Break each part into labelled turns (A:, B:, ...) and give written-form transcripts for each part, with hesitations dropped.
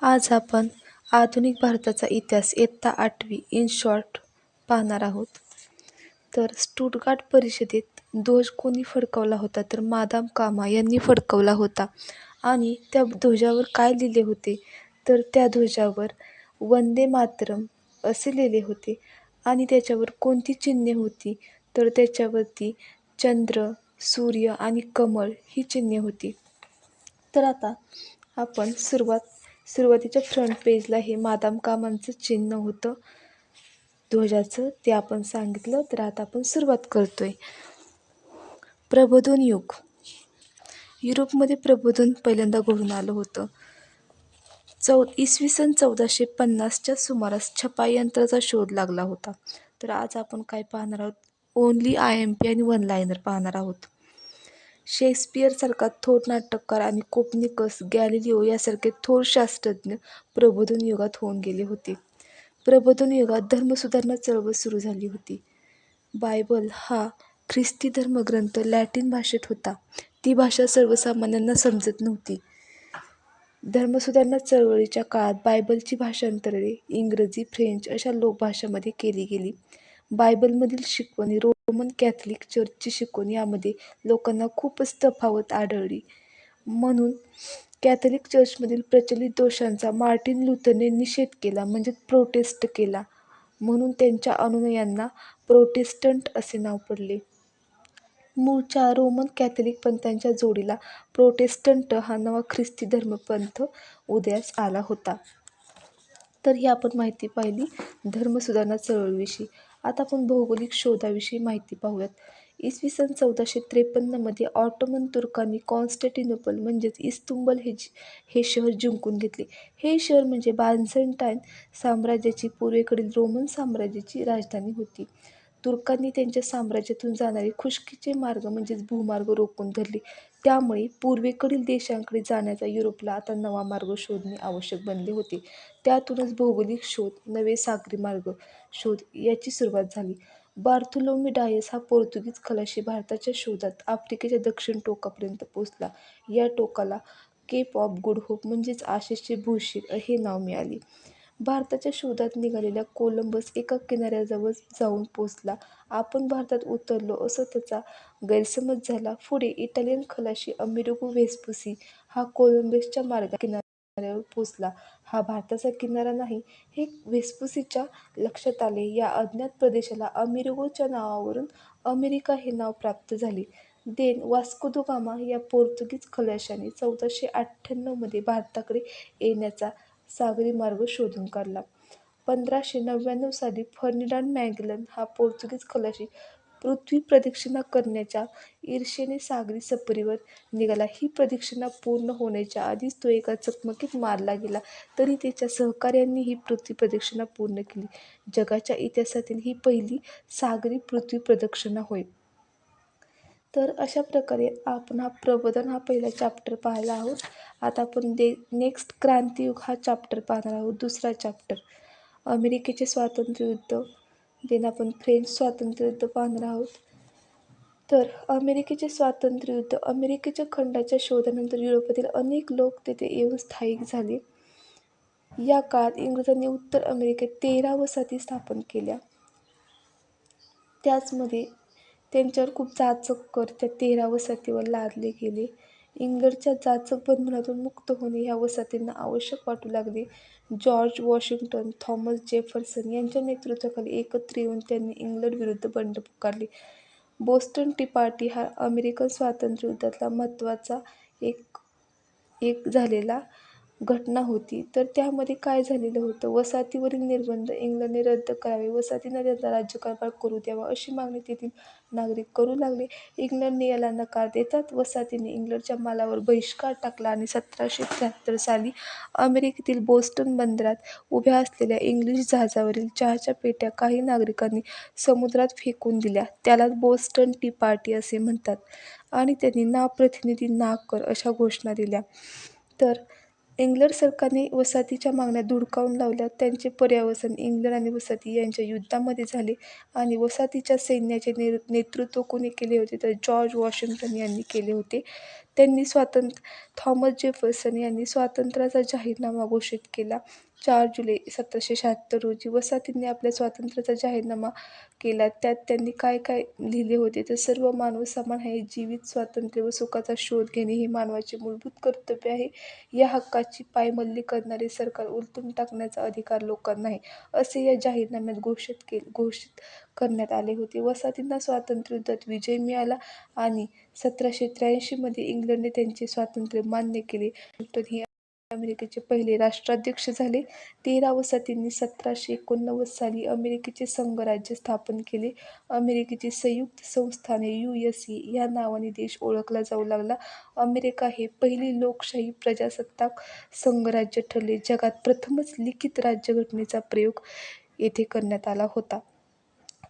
A: आज आपण आधुनिक भारताचा इतिहास इयत्ता 8वी इन शॉर्ट पाहणार आहोत. तर स्टुटगार्ट परिषदेत ध्वज कोणी फडकवला होता? तर मादाम कामा यांनी फडकवला होता. आणि त्या ध्वजावर काय लिहिले होते? तर त्या ध्वजावर वंदे मातरम असे लिहिले होते. आणि त्याच्यावर कोणती चिन्हे होती? तर त्याच्यावरती चंद्र, सूर्य आणि कमळ ही चिन्हे होती. तर आता आपण सुरुवातीच्या फ्रंट पेजला हे मादाम कामांचं चिन्ह होतं ध्वजाचं, ते आपण सांगितलं. तर आता आपण सुरुवात करतोय. प्रबोधन युग. युरोपमध्ये प्रबोधन पहिल्यांदा घडून आलं होतं. इसवी सन 1450च्या सुमारास छपाई यंत्राचा शोध लागला होता. तर आज आपण काय पाहणार आहोत? ओन्ली IMP आणि वन लायनर पाहणार आहोत. शेक्सपियरसारखा थोर नाटककार आणि कोपर्निकस, गॅलिलिओ यासारखे थोर शास्त्रज्ञ प्रबोधन युगात होऊन गेले होते. प्रबोधन युगात धर्मसुधारणा चळवळ सुरू झाली होती. बायबल हा ख्रिस्ती धर्मग्रंथ लॅटिन भाषेत होता. ती भाषा सर्वसामान्यांना समजत नव्हती. धर्मसुधारणा चळवळीच्या काळात बायबलची भाषांतरे इंग्रजी, फ्रेंच अशा लोकभाषांमध्ये केली गेली. बायबलमधील शिकवणी रोमन कॅथलिक चर्चची शिकवणी यामध्ये लोकांना खूपच तफावत आढळली. म्हणून कॅथलिक चर्चमधील प्रचलित दोषांचा मार्टिन लुथरने निषेध केला, म्हणजे प्रोटेस्ट केला. म्हणून त्यांच्या अनुयायांना प्रोटेस्टंट असे नाव पडले. मूळच्या रोमन कॅथलिक पंथांच्या जोडीला प्रोटेस्टंट हा नवा ख्रिस्ती धर्मपंथ उदयास आला होता. तर ही आपण माहिती पाहिली धर्मसुधारणा चळवळीविषयी. आता आपण भौगोलिक शोधाविषयी माहिती पाहूयात. इसवी सन 1453मध्ये ऑटोमन तुर्कांनी कॉन्स्टँटिनोपल म्हणजेच इस्तुंबल हे शहर जिंकून घेतले. हे शहर म्हणजे बायझंटाईन साम्राज्याची पूर्वेकडील रोमन साम्राज्याची राजधानी होती. तुर्कांनी त्यांच्या साम्राज्यातून जाणारे खुष्कीचे मार्ग म्हणजेच भूमार्ग रोखून धरले. त्यामुळे पूर्वेकडील देशांकडे जाण्याचा युरोपला आता नवा मार्ग शोधणे आवश्यक बनले होते. त्यातूनच भौगोलिक शोध, नवे सागरी मार्ग शोध याची सुरुवात झाली. बार्थोलोम्यू डायस हा पोर्तुगीज खलाशी भारताच्या शोधात आफ्रिकेच्या दक्षिण टोकापर्यंत पोहोचला. या टोकाला केप ऑफ गुड होप म्हणजेच आशेचे भूशिर हे नाव मिळाले. भारताच्या शोधात निघालेल्या कोलंबस एका किनाऱ्याजवळ जाऊन पोहोचला. आपण भारतात उतरलो असं त्याचा गैरसमज झाला. पुढे इटालियन खलाशी अमेरिगो वेस्पुसी हा कोलंबसच्या किनाऱ्यावर पोहोचला. हा भारताचा किनारा नाही हे वेस्पुसीच्या लक्षात आले. या अज्ञात प्रदेशाला अमेरिगोच्या नावावरून अमेरिका हे नाव प्राप्त झाले. वास्को द गामा या पोर्तुगीज खलाशाने 1498मध्ये भारताकडे येण्याचा सागरी मार्ग शोधून काढला. 1599 साली फर्डिनांड मॅगेलन हा पोर्तुगीज खलाशी पृथ्वी प्रदक्षिणा करण्याच्या ईर्षेने सागरी सफरीवर निघाला. ही प्रदक्षिणा पूर्ण होण्याच्या आधीच तो एका चकमकीत मारला गेला, तरी त्याच्या सहकाऱ्यांनी ही पृथ्वी प्रदक्षिणा पूर्ण केली. जगाच्या इतिहासातील ही पहिली सागरी पृथ्वी प्रदक्षिणा होय. तर अशा प्रकारे आपण प्रबोधन हा पहिला चॅप्टर पाहिला आहोत. आता आपण नेक्स्ट क्रांतियुग हा चॅप्टर पाहणार आहोत. दुसरा चॅप्टर अमेरिकेचे स्वातंत्र्ययुद्ध, देन आपण फ्रेंच स्वातंत्र्ययुद्ध पाहणार आहोत. तर अमेरिकेचे स्वातंत्र्ययुद्ध. अमेरिकेच्या खंडाच्या शोधानंतर युरोपातील अनेक लोक तेथे येऊन स्थायिक झाले. या काळात इंग्रजांनी उत्तर अमेरिकेत 13 वसाहती स्थापन केल्या. त्याचमध्ये त्यांच्यावर खूप जाचक कर त्या 13 वसाहतीवर लादले गेले. इंग्लंडच्या जाचक बंधनातून मुक्त होणे ह्या वसाहतींना आवश्यक वाटू लागले. जॉर्ज वॉशिंग्टन, थॉमस जेफरसन यांच्या नेतृत्वाखाली एकत्र येऊन त्यांनी इंग्लंड विरुद्ध बंड पुकारले. बोस्टन टी पार्टी हा अमेरिकन स्वातंत्र्ययुद्धातला महत्त्वाचा एक झालेला घटना होती. तर त्यामध्ये काय झालेलं होतं? वसाहतीवरील निर्बंध इंग्लंडने रद्द करावे, वसाहतींना त्यांचा राज्यकारभार करू द्यावा अशी मागणी तेथील नागरिक करू लागले. इंग्लंडने याला नकार देताच वसाहतीने इंग्लंडच्या मालावर बहिष्कार टाकला आणि 1773 साली अमेरिकेतील बोस्टन बंदरात उभ्या असलेल्या इंग्लिश जहाजावरील चहाच्या पेट्या काही नागरिकांनी समुद्रात फेकून दिल्या. त्यालाच बोस्टन टी पार्टी असे म्हणतात. आणि त्यांनी ना प्रतिनिधी ना कर अशा घोषणा दिल्या. तर इंग्लंड सरकारने वसाहतीच्या मागण्या धुडकावून लावल्या. त्यांचे पर्यवसान इंग्लंड आणि वसाहती यांच्या युद्धामध्ये झाले. आणि वसाहतीच्या सैन्याचे नेतृत्व कोणी केले होते? तर जॉर्ज वॉशिंग्टन यांनी केले होते. त्यांनी थॉमस जेफरसन यांनी स्वातंत्र्याचा जाहीरनामा घोषित केला. 4 जुलै 1776 रोजी वसाहतींनी आपल्या स्वातंत्र्याचा जाहीरनामा केला. त्यात त्यांनी काय काय लिहिले होते तर सर्व मानव समान आहे. जीवित, स्वातंत्र्य व सुखाचा शोध घेणे हे मानवाचे मूलभूत कर्तव्य आहे. या हक्काची पायमल्ली करणारे सरकार उलथून टाकण्याचा अधिकार लोकांना आहे, असे या जाहीरनाम्यात घोषित करण्यात आले होते. वसाहतींना स्वातंत्र्ययुद्धात विजय मिळाला आणि 1783 मध्ये इंग्लंडने त्यांचे स्वातंत्र्य मान्य केले. वॉशिंग्टन हे अमेरिकेचे पहिले राष्ट्राध्यक्ष झाले. 13 वसाहतींनी 1789 साली अमेरिकेचे संघराज्य स्थापन केले. अमेरिकेची संयुक्त संस्थाने USA या नावाने देश ओळखला जाऊ लागला. अमेरिका हे पहिली लोकशाही प्रजासत्ताक संघराज्य ठरले. जगात प्रथमच लिखित राज्यघटनेचा प्रयोग येथे करण्यात आला होता.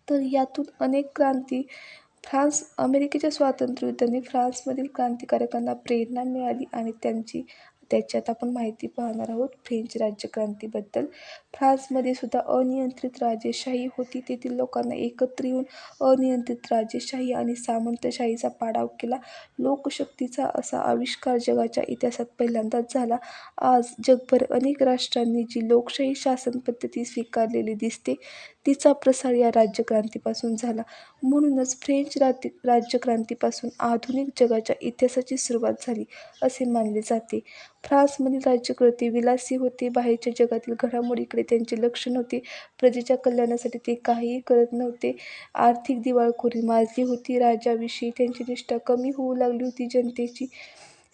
A: तर यातून अनेक क्रांती अमेरिकेच्या स्वातंत्र्ययुद्धाने फ्रान्समधील क्रांतिकारकांना प्रेरणा मिळाली आणि त्याच्यात आपण माहिती पाहणार आहोत फ्रेंच राज्यक्रांतीबद्दल. फ्रान्समध्ये सुद्धा अनियंत्रित राजेशाही होती. तेथील लोकांना एकत्र येऊन अनियंत्रित राजेशाही आणि सामंतशाहीचा पाडाव केला. लोकशक्तीचा असा आविष्कार जगाच्या इतिहासात पहिल्यांदाच झाला. आज जगभर अनेक राष्ट्रांनी जी लोकशाही शासन पद्धती स्वीकारलेली दिसते, तिचा प्रसार या राज्यक्रांतीपासून झाला. म्हणूनच फ्रेंच राज्यक्रांतीपासून आधुनिक जगाच्या इतिहासाची सुरुवात झाली असे मानले जाते. फ्रान्समधील राज्यकर्ते विलासी होते. बाहेरच्या जगातील घडामोडींकडे त्यांचे लक्ष नव्हते. प्रजेच्या कल्याणासाठी ते काहीही करत नव्हते. आर्थिक दिवाळखोरी माजली होती. राज्याविषयी त्यांची निष्ठा कमी होऊ लागली होती. जनतेची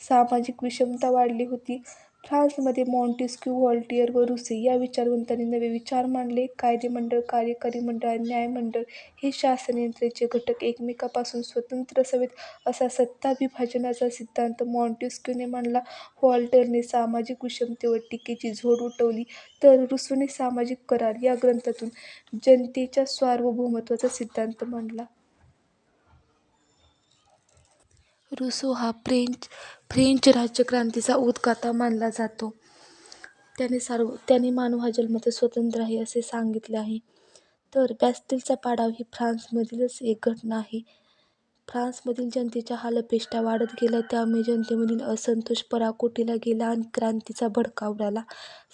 A: सामाजिक विषमता वाढली होती. फ्रान्समध्ये मॉन्टेस्क्यू, व्हॉल्टेयर व रुसे या विचारवंतांनी नवे विचार मांडले. कायदेमंडळ, कार्यकारी मंडळ आणि न्यायमंडळ हे शासन यंत्रणेचे घटक एकमेकांपासून स्वतंत्र असावेत, असा सत्ताविभाजनाचा सिद्धांत मॉन्टेस्क्यूने मांडला. व्हॉल्टेयरने सामाजिक विषमतेवर टीकेची झोड उठवली, तर रुसोने सामाजिक करार या ग्रंथातून जनतेच्या सार्वभौमत्वाचा सिद्धांत मांडला. रुसो हा फ्रेंच राज्यक्रांतीचा उद्गाता मानला जातो. त्याने मानव हा जन्मतःच स्वतंत्र आहे असे सांगितले आहे. तर बॅस्टिलचा पाडाव ही फ्रान्समधीलच एक घटना आहे. फ्रान्समधील जनतेच्या हालअपेष्टा वाढत गेल्या. त्यामुळे जनतेमधील असंतोष पराकोटीला गेला आणि क्रांतीचा भडका उडाला.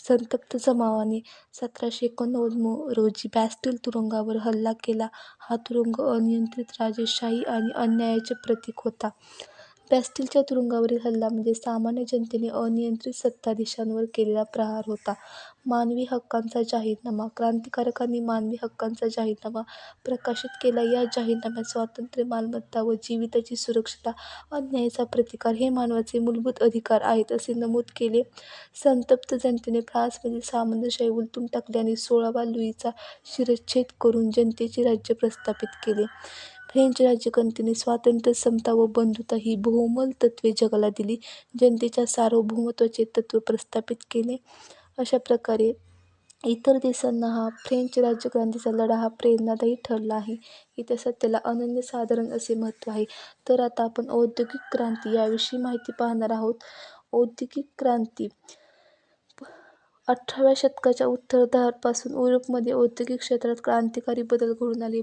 A: संतप्त जमावाने 1789 रोजी बॅस्टिल तुरुंगावर हल्ला केला. हा तुरुंग अनियंत्रित राजेशाही आणि अन्यायाचे प्रतीक होता. बॅस्टिलच्या तुरुंगावरील हल्ला म्हणजे सामान्य जनतेने अनियंत्रित सत्ताधीशांवर केलेला प्रहार होता. मानवी हक्कांचा जाहीरनामा. क्रांतिकारकांनी मानवी हक्कांचा जाहीरनामा प्रकाशित केला. या जाहीरनाम्यात स्वातंत्र्य, मालमत्ता व जीविताची सुरक्षितता, अन्यायाचा प्रतिकार हे मानवाचे मूलभूत अधिकार आहेत असे नमूद केले. संतप्त जनतेने फ्रान्समधील सामंतशाही उलथून टाकली आणि 16व्या लुईचा शिरच्छेद करून जनतेचे राज्य प्रस्थापित केले. फ्रेंच राज्यक्रांतीने स्वातंत्र्य, समता व बंधुता ही बहुमोल तत्त्वे जगाला दिली. जनतेच्या सार्वभौमत्वाचे तत्त्व प्रस्थापित केले. अशा प्रकारे इतर देशांना हा फ्रेंच राज्यक्रांतीचा लढा हा प्रेरणादायी ठरला आहे. इतिहासात त्याला अनन्यसाधारण असे महत्त्व आहे. तर आता आपण औद्योगिक क्रांती याविषयी माहिती पाहणार आहोत. औद्योगिक क्रांती 18व्या शतकाच्या उत्तरार्धापासून युरोपमध्ये औद्योगिक क्षेत्रात क्रांतिकारी बदल घडून आले.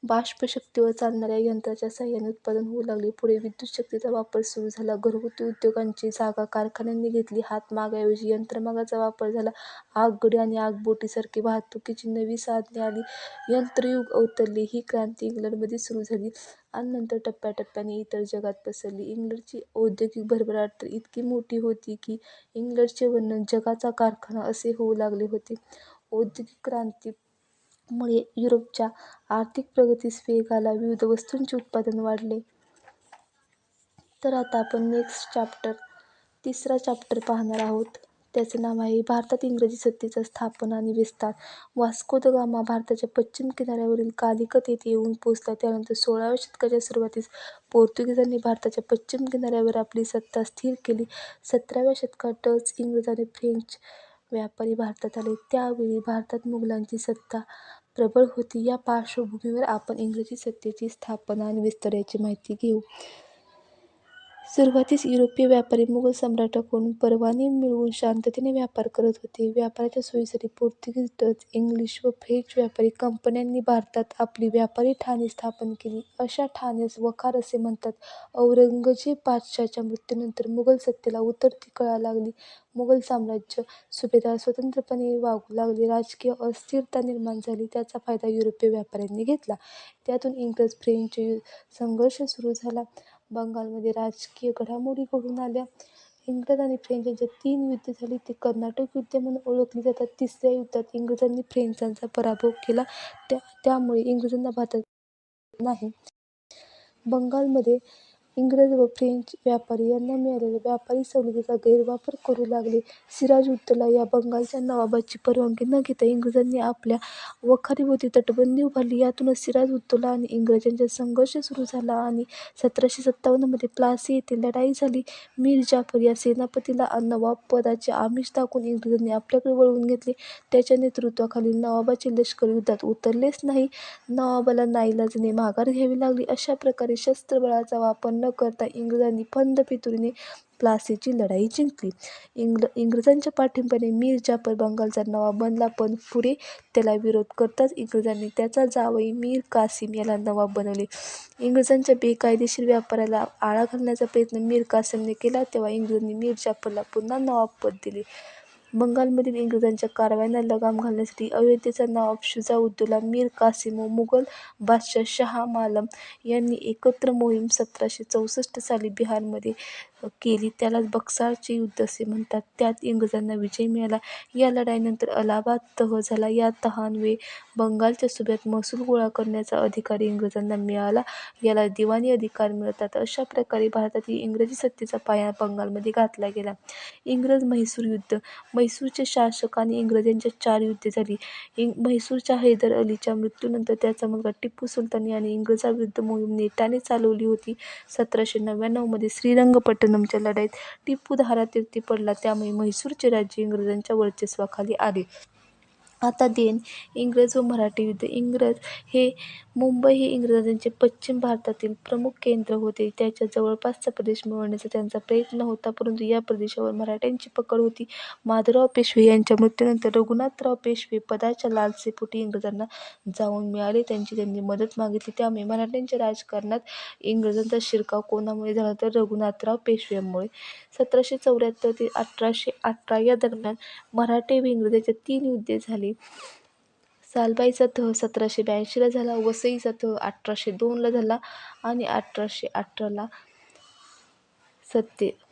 A: बाष्पशक्तीवर चालणाऱ्या यंत्राच्या साहाय्याने उत्पादन होऊ लागले. पुढे विद्युत शक्तीचा वापर सुरू झाला. घरगुती उद्योगांची जागा कारखान्यांनी घेतली. हातमागाऐवजी यंत्रमागाचा वापर झाला. आगगाडी आणि आगबोटीसारखी वाहतुकीची नवी साधने आली. यंत्रयुग अवतरले. ही क्रांती इंग्लंडमध्ये सुरू झाली आणि नंतर टप्प्याटप्प्याने इतर जगात पसरली. इंग्लंडची औद्योगिक भरभराट तर इतकी मोठी होती की इंग्लंडचे वर्णन जगाचा कारखाना असे होऊ लागले होते. औद्योगिक क्रांतीमुळे युरोपच्या आर्थिक प्रगतीस वेग आला. विविध वस्तूंचे उत्पादन वाढले. तर आता आपण तिसरा चॅप्टर पाहणार आहोत. त्याचे नाव आहे भारतात इंग्रजी सत्तेचा स्थापना आणि विस्तार. वास्को द गामा भारताच्या पश्चिम किनाऱ्यावरील कालिकत येथे येऊन पोहोचला. त्यानंतर 16व्या शतकाच्या सुरुवातीस पोर्तुगीजांनी भारताच्या पश्चिम किनाऱ्यावर आपली सत्ता स्थिर केली. 17व्या शतकात डच, इंग्रज आणि फ्रेंच व्यापारी भारतात आले. त्यावेळी भारतात मुघलांची सत्ता प्रबळ होती. या पार्श्वभूमीवर आपण इंग्रजी सत्तेची स्थापना आणि विस्तार याची माहिती घेऊ. सुरुवातीस युरोपीय व्यापारी मुघल सम्राटाकडून परवाने मिळवून शांततेने व्यापार करत होते. व्यापाराच्या सोयीसाठी पोर्तुगीज, डच, इंग्लिश व फ्रेंच व्यापारी कंपन्यांनी भारतात आपली व्यापारी ठाणी स्थापन केली. अशा ठाण्यास वखार असे म्हणतात. औरंगजेब बादशहाच्या मृत्यूनंतर मुघल सत्तेला उतरती कळा लागली. मुघल साम्राज्य सुभेदार स्वतंत्रपणे वागू लागले. राजकीय अस्थिरता निर्माण झाली. त्याचा फायदा युरोपीय व्यापाऱ्यांनी घेतला. त्यातून इंग्रज-फ्रेंच संघर्ष सुरू झाला. बंगालमध्ये राजकीय घडामोडी घडून आल्या. इंग्रज आणि फ्रेंच यांच्यात 3 युद्धे झाली. ती कर्नाटक युद्धे म्हणून ओळखली जातात. तिसऱ्या युद्धात इंग्रजांनी फ्रेंचांचा पराभव केला. त्यामुळे इंग्रजांना भारतात नाही. बंगालमध्ये इंग्रज व फ्रेंच व्यापारी यांना मिळालेल्या व्यापारी सवलतीचा गैरवापर करू लागले. सिराजउद्दौला या बंगालच्या नवाबाची परवानगी न घेता इंग्रजांनी आपल्या वखारीभोवती तटबंदी उभारली. यातूनच सिराजउद्दौला आणि इंग्रज यांच्यात संघर्ष सुरू झाला आणि 1757 मध्ये प्लासी येथे लढाई झाली. मीर जाफर या सेनापतीला नवाब पदाचे आमिष दाखवून इंग्रजांनी आपल्याकडे वळवून घेतले. त्याच्या नेतृत्वाखालील नवाबाचे लष्कर युद्धात उतरलेच नाही. नवाबाला नाईलाजाने माघार घ्यावी लागली. अशा प्रकारे शस्त्रबळाचा वापर न करता इंग्रजांनी फंदफितुरीने प्लासीची लढाई जिंकली. इंग्रजांच्या पाठिंब्याने मीर जाफर बंगालचा नवाब बनला, पण पुढे त्याला विरोध करताच इंग्रजांनी त्याचा जावई मीर कासिम याला नवाब बनवले. इंग्रजांच्या बेकायदेशीर व्यापाराला आळा घालण्याचा प्रयत्न मीर कासिमने केला तेव्हा इंग्रजांनी मीर जाफरला पुन्हा नवाबपद दिले. बंगालमधील इंग्रजांच्या कारवायांना लगाम घालण्यासाठी अयोध्येचा नवाब शुजा-उद-दौला, मीर कासिम व मुघल बादशाह शाह आलम यांनी एकत्र मोहीम 1764 साली बिहारमध्ये केली. त्यालाच बक्सारचे युद्ध असे म्हणतात. त्यात इंग्रजांना विजय मिळाला. या लढाईनंतर अलाहाबाद तह झाला. या तहान्वये बंगालच्या सुभ्यात महसूल गोळा करण्याचा अधिकार इंग्रजांना मिळाला. याला दिवाणी अधिकार म्हणतात. अशा प्रकारे भारतातील इंग्रजी सत्तेचा पाया बंगालमध्ये घातला गेला. इंग्रज-म्हैसूर युद्ध. म्हैसूरचे शासक आणि इंग्रज यांच्यात 4 युद्धे झाली. म्हैसूरच्या हैदर अलीच्या मृत्यूनंतर त्याचा मुलगा टिपू सुलतान याने इंग्रजांविरुद्ध मोहीम नेटाने चालवली होती. 1799 मध्ये श्रीरंगपट्टणमच्या लढाईत टिपू धारातीर्थी पडला. त्यामुळे म्हैसूरचे राज्य इंग्रजांच्या वर्चस्वाखाली आले. आता देन इंग्रज व मराठे युद्ध. मुंबई हे इंग्रजांचे पश्चिम भारतातील प्रमुख केंद्र होते. त्याच्या जवळपासचा प्रदेश मिळवण्याचा त्यांचा प्रयत्न होता, परंतु या प्रदेशावर मराठ्यांची पकड होती. माधवराव पेशवे यांच्या मृत्यूनंतर रघुनाथराव पेशवे पदाच्या लालसेपोटी इंग्रजांना जाऊन मिळाले. त्यांनी मदत मागितली. त्यामुळे मराठ्यांच्या राजकारणात इंग्रजांचा शिरकाव कोणामुळे झाला तर रघुनाथराव पेशव्यांमुळे. 1774 ते 1818 या दरम्यान मराठे व इंग्रज यांच्यात 3 युद्धे झाली. सालबाईचा तह 1782 ला झाला. वसईचा तह 1802 ला झाला आणि 1818 ला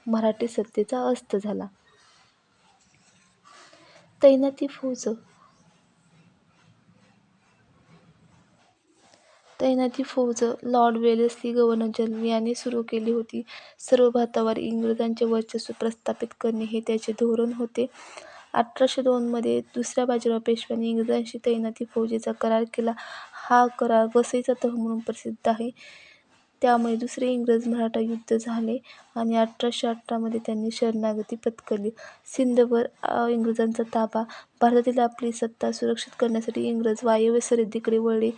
A: मराठी सत्तेचा अस्त झाला. तैनाती फौज लॉर्ड वेलेस्ली गव्हर्नर जनरल याने सुरू केली होती. सर्व भारतावर इंग्रजांचे वर्चस्व प्रस्थापित करणे हे त्याचे धोरण होते. 1802 मध्ये दुसऱ्या बाजीराव पेशव्याने इंग्रजांशी तैनाती फौजेचा करार केला. हा करार वसईचा तह म्हणून प्रसिद्ध आहे. त्यामुळे दुसरे इंग्रज-मराठा युद्ध झाले आणि 1818 मध्ये त्यांनी शरणागती पत्करली. सिंधवर इंग्रजांचा ताबा. भारतातील आपली सत्ता सुरक्षित करण्यासाठी इंग्रज वायव्य सरहद्दीकडे वळले.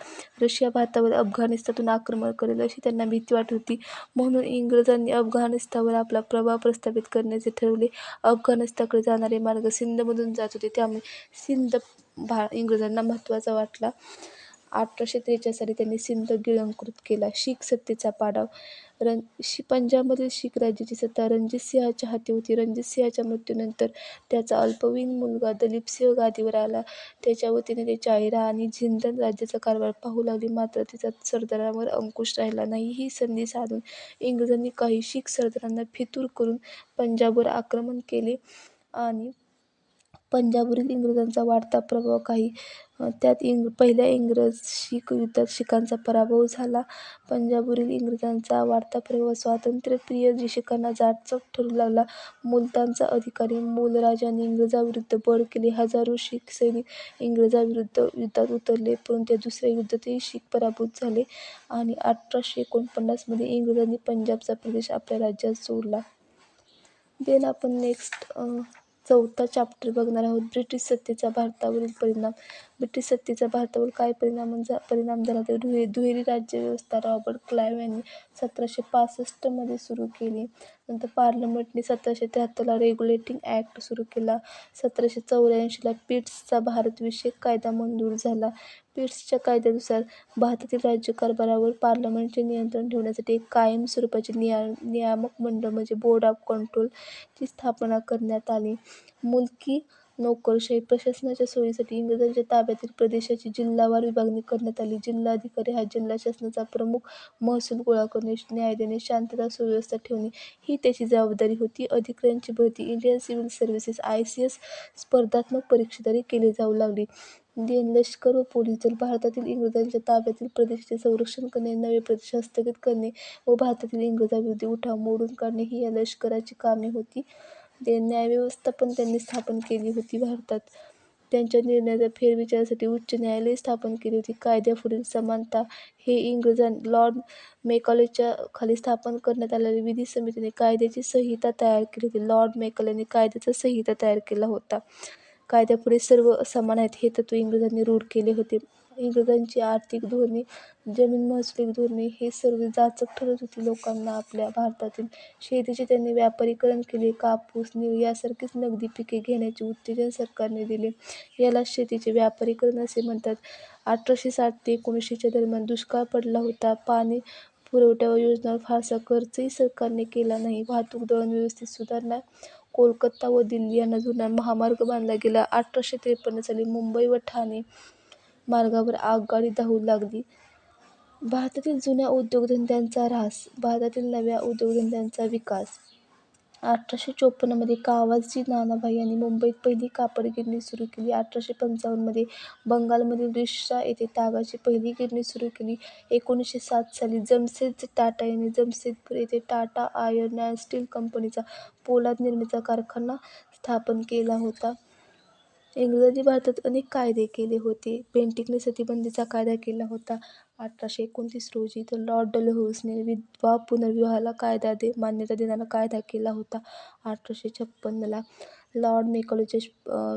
A: रशिया भारतावर अफगाणिस्तानातून आक्रमण करेल अशी त्यांना भीती वाटत होती. म्हणून इंग्रजांनी अफगाणिस्तानावर आपला प्रभाव प्रस्थापित करण्याचे ठरवले. अफगाणिस्तानकडे जाणारे मार्ग सिंधमधून जात होते, त्यामुळे सिंध इंग्रजांना महत्त्वाचा वाटला. 1843 साली त्यांनी सिंध गिळंकृत केला. शीख सत्तेचा पाडाव. पंजाबमधील शीख राज्याची सत्ता रणजितसिंहाच्या हाती होती. रणजितसिंहाच्या मृत्यूनंतर त्याचा अल्पवयीन मुलगा दलीपसिंह गादीवर आला. त्याच्या वतीने ते चाळीरा आणि झिंदन राज्याचा कारभार पाहू लागले. मात्र तिचा सरदारांवर अंकुश राहिला नाही. ही संधी साधून इंग्रजांनी काही शीख सरदारांना फितूर करून पंजाबवर आक्रमण केले आणि पंजाबवरील इंग्रजांचा वाढता प्रभाव त्यात पहिल्या इंग्रज-शीख युद्धात शीखांचा पराभव झाला. पंजाबवरील इंग्रजांचा वाढता प्रभाव स्वातंत्र्यप्रिय शीखांना जाचक ठरू लागला. मुलतानचा अधिकारी मूलराजाने इंग्रजांविरुद्ध बंड केले. हजारो शीख सैनिक इंग्रजांविरुद्ध युद्धात उतरले, परंतु या दुसऱ्या युद्धातही शीख पराभूत झाले आणि 1849 मध्ये इंग्रजांनी पंजाबचा प्रदेश आपल्या राज्यात जोडला. आपण नेक्स्ट चौथा चॅप्टर बघणार आहोत, ब्रिटिश सत्तेचा भारतावरील परिणाम. ब्रिटिश सत्तेचा भारतावर काय परिणाम झाला तर दुहेरी राज्यव्यवस्था रॉबर्ट क्लाइव्ह यांनी 1765 सुरू केली. नंतर पार्लमेंटने 1773 रेग्युलेटिंग ॲक्ट सुरू केला. 1784 पिट्सचा भारतविषयक कायदा मंजूर झाला. पिट्सच्या कायद्यानुसार भारतातील राज्यकारभारावर पार्लमेंटचे नियंत्रण ठेवण्यासाठी एक कायम स्वरूपाचे नियामक मंडळ म्हणजे बोर्ड ऑफ कंट्रोल ची स्थापना करण्यात आली. मुलकी नोकरशाही प्रशासनाच्या सोयीसाठी इंग्रजांच्या ताब्यातील प्रदेशाची जिल्हावार विभागणी करण्यात आली. जिल्हाधिकारी हा जिल्हा शासनाचा प्रमुख. महसूल गोळा करणे, न्याय देणे, शांतता सुव्यवस्था ठेवणे ही त्याची जबाबदारी होती. अधिकाऱ्यांची भरती इंडियन सिव्हिल सर्व्हिसेस (ICS) स्पर्धात्मक परीक्षेद्वारे केली जाऊ लागली. लष्कर व पोलीस दल. भारतातील इंग्रजांच्या ताब्यातील प्रदेशाचे संरक्षण करणे, नवे प्रदेश हस्तगत करणे व भारतातील इंग्रजांविरोधी उठाव मोडून काढणे ही या लष्कराची कामे होती. न्यायव्यवस्था पण त्यांनी स्थापन केली होती भारतात. त्यांच्या निर्णयाचा फेरविचारासाठी उच्च न्यायालय स्थापन केली होती. कायद्यापुढील समानता हे लॉर्ड मेकॉलेच्या खाली स्थापन करण्यात आलेल्या विधी समितीने कायद्याची संहिता तयार केली होती. लॉर्ड मेकॉलेने कायद्याचा संहिता तयार केला होता. कायद्यापुढे सर्व समान आहेत हे तत्त्व इंग्रजांनी रूढ केले होते. इंग्रजांची आर्थिक धोरणे, जमीन महसुली धोरणे हे सर्व जाचक ठरत होती लोकांना. आपल्या भारतातील शेतीचे त्यांनी व्यापारीकरण केले. कापूस, नीळ यासारखीच नगदी पिके घेण्याचे उत्तेजन सरकारने दिले. यालाच शेतीचे व्यापारीकरण असे म्हणतात. 1860 ते 1900 दरम्यान दुष्काळ पडला होता. पाणी पुरवठा योजनांवर फारसा खर्चही सरकारने केला नाही. वाहतूक दळण व्यवस्थेत सुधारणा. कोलकाता व दिल्ली यांना जोडणारा महामार्ग बांधला गेला. 1853 साली मुंबई व ठाणे मार्गावर आगगाडी धावू लागली. भारतातील जुन्या उद्योगधंद्यांचा ऱ्हास. भारतातील नव्या उद्योगधंद्यांचा विकास. 1854 मध्ये कावाजी नानाभाई यांनी मुंबईत पहिली कापड गिरणी सुरू केली. 1855 मध्ये बंगालमधील रिश्ता येथे तागाची पहिली गिरणी सुरू केली. 1907 साली जमशेदजी टाटा यांनी जमशेदपूर येथे टाटा आयर्न अँड स्टील कंपनीचा पोलाद निर्मितीचा कारखाना स्थापन केला होता. इंग्रजांनी भारतात अनेक कायदे केले होते. बेंटिकने सतीबंदीचा कायदा केला होता 1829 रोजी. तर लॉर्ड डलहौसीने विधवा पुनर्विवाहाला मान्यता देणारा कायदा केला होता 1856 लॉर्ड मेकॉलेच्या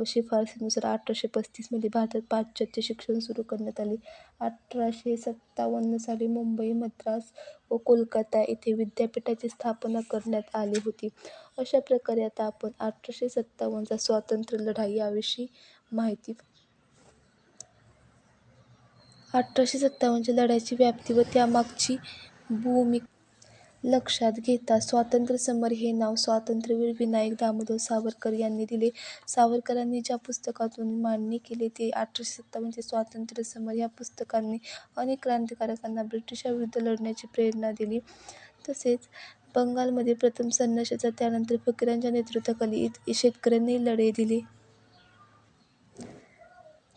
A: शिफारसीनुसार 1835 मध्ये भारतात पाश्चात्य शिक्षण सुरू करण्यात आले. 1857 साली मुंबई, मद्रास व कोलकाता येथे विद्यापीठाची स्थापना करण्यात आली होती. अशा प्रकारे आता आपण 1857 चा स्वातंत्र्य लढा याविषयी माहिती. 1857 च्या लढ्याची व्याप्ती व त्यामागची भूमिका लक्षात घेता स्वातंत्र्यसमर हे नाव स्वातंत्र्यवीर विनायक दामोदर सावरकर यांनी दिले. सावरकरांनी ज्या पुस्तकातून मांडणी केली ते 1857 चे स्वातंत्र्यसमर या पुस्तकाने अनेक क्रांतिकारकांना ब्रिटिशांविरुद्ध लढण्याची प्रेरणा दिली. तसेच बंगालमध्ये प्रथम संन्याशांचा, त्यानंतर फकीरांच्या नेतृत्वाखाली शेतकऱ्यांनी लढे दिले.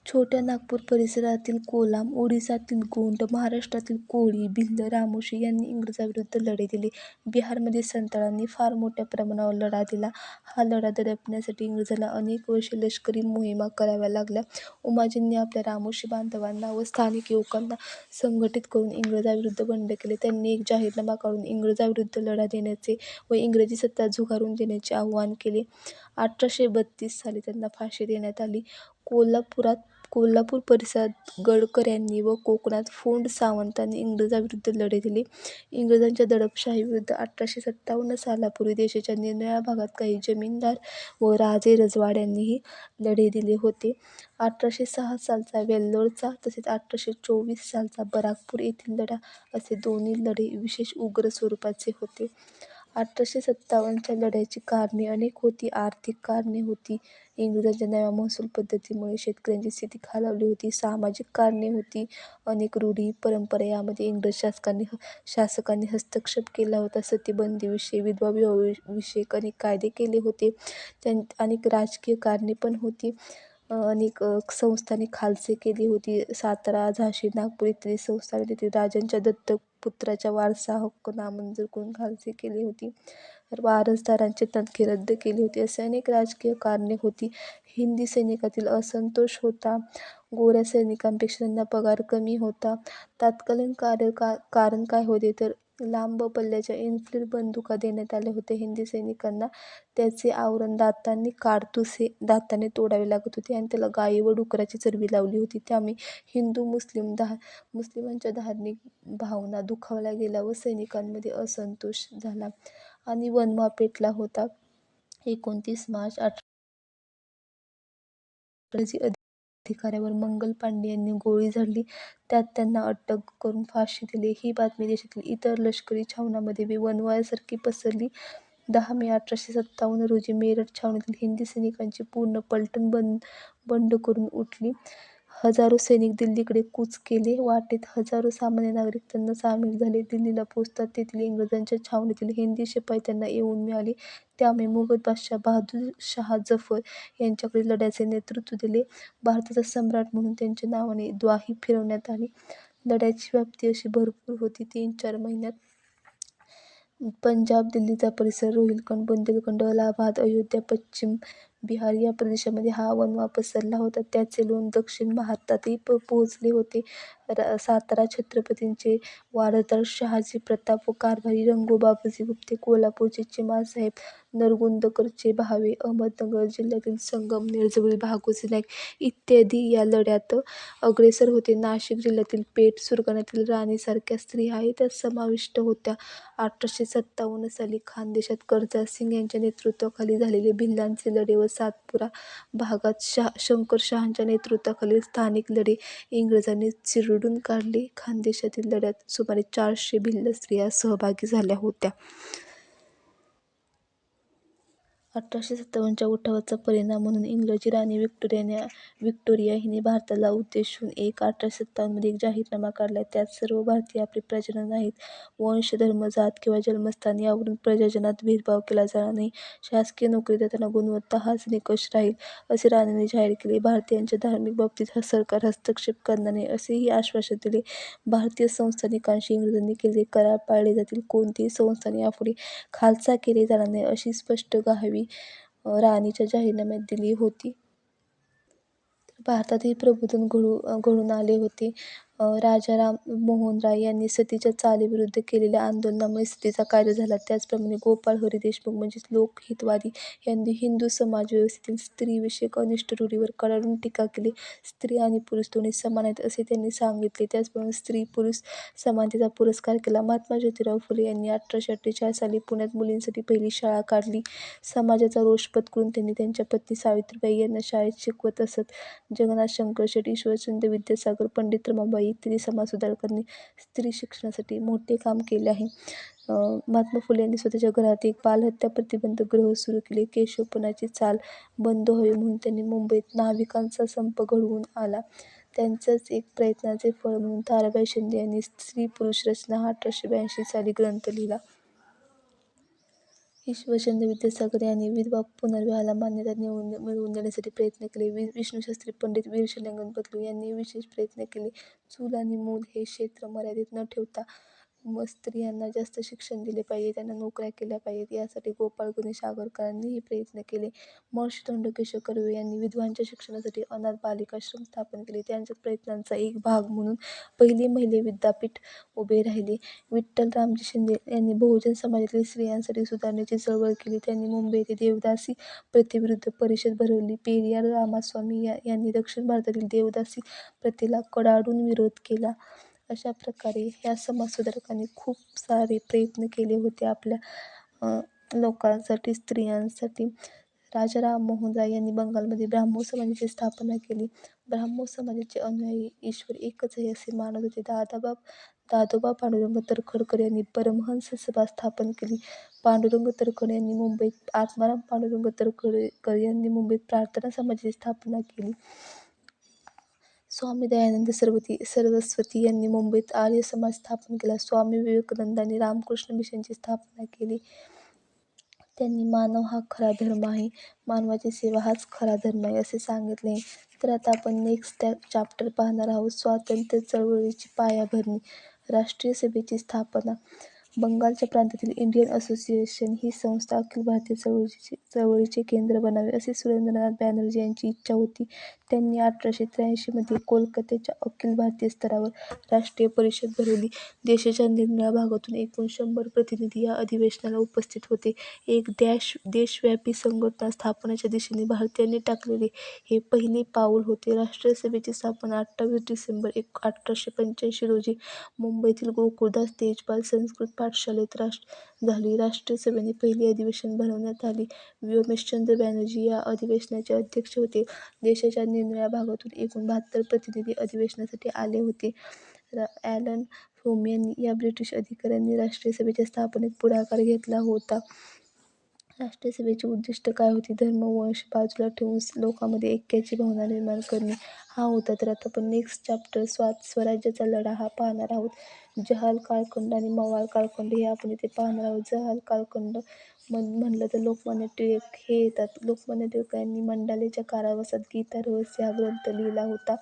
A: छोट्या नागपूर परिसरातील कोलाम, ओडिसातील गोंड, महाराष्ट्रातील कोळी, भिल्ल, रामोशी यांनी इंग्रजांविरुद्ध लढे दिले. बिहारमध्ये संताळांनी फार मोठ्या प्रमाणावर लढा दिला. हा लढा दडपण्यासाठी इंग्रजांना अनेक वर्षे लष्करी मोहिमा कराव्या लागल्या. उमाजींनी आपल्या रामोशी बांधवांना व स्थानिक युवकांना संघटित करून इंग्रजांविरुद्ध बंड केले. त्यांनी एक जाहीरनामा काढून इंग्रजांविरुद्ध लढा देण्याचे व इंग्रजी सत्ता झुगारून देण्याचे आवाहन केले. 1832 साली त्यांना फाशी देण्यात आली. कोल्हापूर परिसरात गडकऱ्यांनी व कोकणात फोंड सावंतांनी इंग्रजांविरुद्ध लढे दिले. इंग्रजांच्या दडपशाहीविरुद्ध 1857 सालापूर्वी देशाच्या निरनिराळ्या भागात काही जमीनदार व राजे रजवाड्यांनीही लढे दिले होते. 1806 सालचा वेल्लोरचा तसेच 1824 सालचा बराकपूर येथील लढा असे दोन्ही लढे विशेष उग्र स्वरूपाचे होते. 1857 च्या लढ्याची कारणे अनेक होती. आर्थिक कारणे होती. इंग्रजांच्या नव्या महसूल पद्धतीमुळे शेतकऱ्यांची स्थिती खालावली होती. सामाजिक कारणे होती. अनेक रूढी परंपरा यामध्ये इंग्रज शासकांनी हस्तक्षेप केला होता. सतीबंदीविषयी, विधवा विवाहाविषयक अनेक कायदे केले होते. अनेक राजकीय कारणे पण होती. अनेक संस्थांनी खालसे केली होती. सातारा, झाशी, नागपूर इत्यादी संस्थांनी तेथील राजांच्या दत्तक पुत्राचा वारसा हक्क नामंजूर करून खालसे केली होती. वारसदारांचे तनखे रद्द केले होते. असे अनेक राजकीय कारणे होती. हिंदी सैनिकातील असंतोष होता. गोऱ्या सैनिकांपेक्षा त्यांना पगार कमी होता. तत्कालीन कारण काय होते तर लांब पल्ल्याच्या एनफील्ड बंदुका देण्यात आल्या होत्या हिंदी सैनिकांना. त्याचे आवरण दाताने तोडावे लागत होते आणि त्याला गायी व डुकराची चरबी लावली होती. त्यामुळे मुस्लिमांच्या धार्मिक भावना दुखावल्या गेल्या व सैनिकांमध्ये असंतोष झाला आणि वणवा पेटला होता. 29 मार्च 18 रोजी अधिकाऱ्यावर मंगल पांडे यांनी गोळी झाडली. त्यात त्यांना अटक करून फाशी दिली. ही बातमी देशातील इतर लष्करी छावण्यांमध्ये वणव्यासारखी पसरली. 10 मे 1857 रोजी मेरठ छावणीतील हिंदी सैनिकांची पूर्ण पलटण बंड करून उठली. हजारो सैनिक दिल्लीकडे कूच केले. वाटेत हजारो सामान्य नागरिक त्यांना सामील झाले. दिल्लीला पोहोचताच तेथील इंग्रजांच्या छावणीतील हिंदी शिपाई त्यांना येऊन मिळाले. त्यामुळे मुघल बादशाह बहादूर शाह जफर यांच्याकडे लढ्याचे नेतृत्व दिले. भारताचा सम्राट म्हणून त्यांच्या नावाने द्वाही फिरवण्यात आली. लढ्याची व्याप्ती अशी भरपूर होती. 3-4 महिन्यात पंजाब, दिल्लीचा परिसर, रोहिलखंड, बुंदेलखंड, अलाहाबाद, अयोध्या, पश्चिम बिहार या प्रदेशामध्ये हा वणवा पसरला होता. त्याचे लोण दक्षिण भारतातही पोहोचले होते. सातारा छत्रपतींचे वारसदार शहाजी प्रताप व कारभारी रंगो बापूजी गुप्ते, कोल्हापूरचे चिमासाहेब नरगुंदकरचे भावे, अहमदनगर जिल्ह्यातील संगमनेरजवळील भागोजी नाईक इत्यादी या लढ्यात अग्रेसर होते. नाशिक जिल्ह्यातील पेठ, सुरगाण्यातील राणीसारख्या स्त्रियाही त्यात समाविष्ट होत्या. 1857 साली खानदेशात कर्तारसिंग यांच्या नेतृत्वाखाली झालेले भिल्लांचे लढे व सातपुरा भागात शंकरशहांच्या नेतृत्वाखालील स्थानिक लढे इंग्रजांनी चिरडून काढले. खानदेशातील लढ्यात सुमारे 400 भिल्ल स्त्रिया सहभागी झाल्या होत्या. 1857 च्या उठावाचा परिणाम म्हणून इंग्रजी राणी व्हिक्टोरिया हिने भारताला उद्देशून 1857 मध्ये एक जाहीरनामा काढला. त्यात सर्व भारतीय आपले प्रजनन नाहीत, वंश, धर्म, जात किंवा जन्मस्थान यावरून प्रजननात भेदभाव केला जाणार नाही. शासकीय नोकरी देताना गुणवत्ता हाच निकष राहील, असे राणीने जाहीर केले. भारतीयांच्या धार्मिक बाबतीत सरकार हस्तक्षेप करणार नाही, असेही आश्वासन दिले. भारतीय संस्थानिकांशी इंग्रजांनी केलेले करार पाळले जातील. कोणतेही संस्थान यापुढे खालसा केले जाणार नाही, अशी स्पष्ट ग्वाही राणीच्या जाहीरनाम्यात दिली होती. भारतातही प्रबोधन घडून आले होते. राजा राम मोहन राय यांनी सतीच्या चालीविरुद्ध केलेल्या आंदोलनामुळे सतीचा कायदा झाला. त्याचप्रमाणे गोपाळ हरी देशमुख म्हणजेच लोकहितवादी यांनी हिंदू समाजव्यवस्थेतील स्त्रीविषयक अनिष्ट रूढीवर कडाडून टीका केली. स्त्री आणि पुरुष दोन्ही समान आहेत, असे त्यांनी सांगितले. त्याचप्रमाणे स्त्री-पुरुष समानतेचा पुरस्कार केला. महात्मा ज्योतिराव फुले यांनी 1848 साली पुण्यात मुलींसाठी पहिली शाळा काढली. समाजाचा रोष पत्करून त्यांनी त्यांच्या पत्नी सावित्रीबाई यांना शाळेत शिकवत असत. जगन्नाथ शंकर शेट, ईश्वरचंद्र विद्यासागर, पंडित रमाबाई इत्यादी समाजसुधारकांनी स्त्री शिक्षणासाठी मोठे काम केले आहे. महात्मा फुले यांनी स्वतःच्या घरात एक बालहत्या प्रतिबंधक गृह सुरू केले. केशवपनाची चाल बंद व्हावी म्हणून त्यांनी मुंबईत नाभिकांचा संप घडवून आला. त्यांच्याच एक प्रयत्नाचे फळ म्हणून ताराबाई शिंदे यांनी स्त्री-पुरुष रचना हा 1882 साली ग्रंथ लिहिला. ईश्वरचंद्र विद्यासागर यांनी विधवा पुनर्विवाहाला मान्यता मिळवून देण्यासाठी प्रयत्न केले. विष्णूशास्त्री, पंडित वीरशैलेंद्र बदलू यांनी विशेष प्रयत्न केले. चूल आणि मूल हे क्षेत्र मर्यादित न ठेवता स्त्रियांना जास्त शिक्षण दिले पाहिजे, त्यांना नोकऱ्या केल्या पाहिजेत, यासाठी गोपाळ गणेश आगरकरांनीही प्रयत्न केले. महर्षी धोंडो केशव कर्वे यांनी विधवांच्या शिक्षणासाठी अनाथ बालिकाश्रम स्थापन केले. त्यांच्या प्रयत्नांचा एक भाग म्हणून पहिले महिला विद्यापीठ उभे राहिले. विठ्ठल रामजी शिंदे यांनी बहुजन समाजातील स्त्रियांसाठी सुधारणेची चळवळ केली. त्यांनी मुंबई येथे देवदासी प्रथेविरुद्ध परिषद भरवली. पेरियार रामास्वामी यांनी दक्षिण भारतातील देवदासी प्रथेला कडाडून विरोध केला. अशा प्रकारे ह्या समाजसुधारकांनी खूप सारे प्रयत्न केले होते आपल्या लोकांसाठी, स्त्रियांसाठी. राजा राममोहन राय यांनी बंगालमध्ये ब्राह्मो समाजाची स्थापना केली. ब्राह्मो समाजाचे अनुयायी ईश्वर एकच आहे असे मानत होते. दादोबा पांडुरंग तर्खडकर यांनी परमहंस सभा स्थापन केली. पांडुरंग तर्खडकर यांनी मुंबईत, आत्माराम पांडुरंग तर्खडकर यांनी मुंबईत प्रार्थना समाजाची स्थापना केली. स्वामी दयानंद सरस्वती यांनी मुंबईत आर्य समाज स्थापन केला. स्वामी विवेकानंदांनी रामकृष्ण मिशनची स्थापना केली. त्यांनी मानव हा खरा धर्म आहे, मानवाची सेवा हाच खरा धर्म आहे, असे सांगितले आहे. तर आता आपण नेक्स्ट चॅप्टर पाहणार आहोत. स्वातंत्र्य चळवळीची पायाभरणी. राष्ट्रीय सभेची स्थापना. बंगालच्या प्रांतातील इंडियन असोसिएशन ही संस्था अखिल भारतीय चळवळीचे केंद्र बनावे अशी सुरेंद्रनाथ बॅनर्जी यांची इच्छा होती. त्यांनी 1883 मध्ये कोलकात्याच्या अखिल भारतीय स्तरावर राष्ट्रीय परिषद भरवली. देशाच्या निरनिराळ्या भागातून एकूण 100 प्रतिनिधी या अधिवेशनाला उपस्थित होते. एक देशव्यापी संघटना स्थापण्याच्या दिशेने भारतीयांनी टाकलेले हे पहिले पाऊल होते. राष्ट्रीय सभेची स्थापना 28 डिसेंबर 1885 रोजी मुंबईतील गोकुळदास तेजपाल संस्कृत पाठशाळेत झाली. राष्ट्रीय सभेने पहिले अधिवेशन भरवण्यात आले. व्योमेशचंद्र बॅनर्जी या अधिवेशनाचे अध्यक्ष होते. देशाच्या निरनिराळ्या भागातून एकूण 72 प्रतिनिधी अधिवेशनासाठी आले होते. ॲलन फ्लेमिंग या ब्रिटिश अधिकाऱ्यांनी राष्ट्रीय सभेच्या स्थापनेत पुढाकार घेतला होता. राष्ट्रीय सभेची उद्दिष्ट काय होती? धर्म, वंश बाजूला ठेवून लोकांमध्ये ऐक्याची भावना निर्माण करणे हा होता. तर आता आपण नेक्स्ट चॅप्टर स्वराज्याचा लढा हा पाहणार आहोत. जहाल कालखंड आणि मवाळ कालखंड हे आपण इथे पाहणार आहोत. जहाल कालखंड म्हणलं तर लोकमान्य टिळक हे येतात. लोकमान्य टिळकांनी मंडालेच्या कारावासात गीता रहस्य हा ग्रंथ लिहिला होता.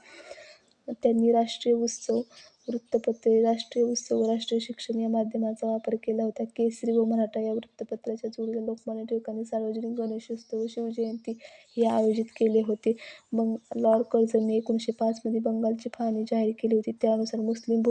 A: त्यांनी राष्ट्रीय उत्सव वृत्तपत्रे, राष्ट्रीय उत्सव व राष्ट्रीय शिक्षण या माध्यमांचा वापर केला होता. केसरी व मराठा या वृत्तपत्राच्या जोडीला लोकमान्य टिळकांनी सार्वजनिक गणेशोत्सव व शिवजयंती हे आयोजित केले होते. लॉर्ड कर्झनने 1905 मध्ये बंगालची फाळणी जाहीर केली होती. त्यानुसार मुस्लिम